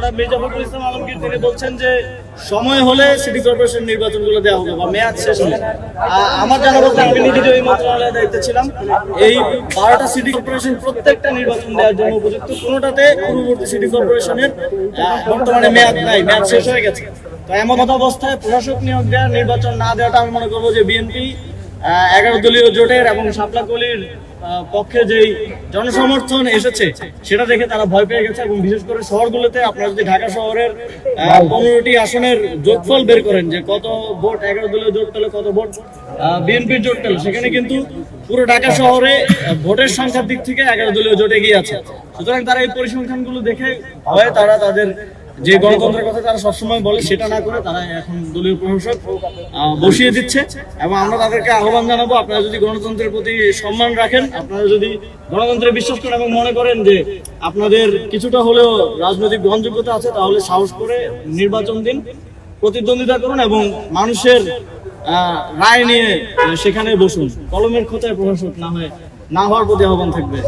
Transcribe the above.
জনাব মির্জা ফখরুল ইসলাম আলমগীর তিনি বলছেন যে সময় হলে সিটি কর্পোরেশন নির্বাচনগুলো দেওয়া হবে বা মেয়াদ শেষ হলে। আমার জানা বলতে আমি নিজে যে ওই মন্ত্রণালয়ের দায়িত্বে ছিলাম, এই 12টা সিটি কর্পোরেশন প্রত্যেকটা নির্বাচন দেওয়ার জন্য উপযুক্ত। কোনোটাতে পূর্ববর্তী সিটি কর্পোরেশনের বর্তমানে মেয়াদ নাই, মেয়াদ শেষ হয়ে গেছে। তো এমন অবস্থায় প্রশাসক নিয়োগ দেওয়া, নির্বাচন না দেওয়াটা আমি মনে করবো যে বিএনপি 11 দলীয় জোটের এবং শাপলা কলির পক্ষে যেই জনসমর্থন এসেছে সেটা দেখে তারা ভয় পেয়ে গেছে। এবং বিশেষ করে শহরগুলোতে আপনারা যদি ঢাকা শহরের 15টি আসনের যোগফল বের করেন যে কত ভোট 11 দলীয় জোট পেল, কত ভোট বিএনপির জোট পেল, সেখানে কিন্তু পুরো ঢাকা শহরে ভোটের সংখ্যার দিক থেকে 11 দলীয় জোট এগিয়ে আছে। সুতরাং তারা এই পরিসংখ্যানগুলো দেখে ভয়ে তারা তাদের যে গণতন্ত্রের কথা তারা সবসময় বলে সেটা না করে তারা এখন দলীয় প্রশাসক বসিয়ে দিচ্ছে। এবং আমরা তাদেরকে আহ্বান জানাবো, আপনারা যদি গণতন্ত্রের প্রতি সম্মান রাখেন, আপনারা যদি গণতন্ত্রে বিশ্বাস করেন এবং মনে করেন যে আপনাদের কিছুটা হলেও রাজনৈতিক গ্রহণযোগ্যতা আছে, তাহলে সাহস করে নির্বাচন দিন, প্রতিদ্বন্দ্বিতা করুন এবং মানুষের রায় নিয়ে সেখানে বসুন। কলমের খোঁচায় প্রশাসক না হওয়ার প্রতি আহ্বান থাকবে।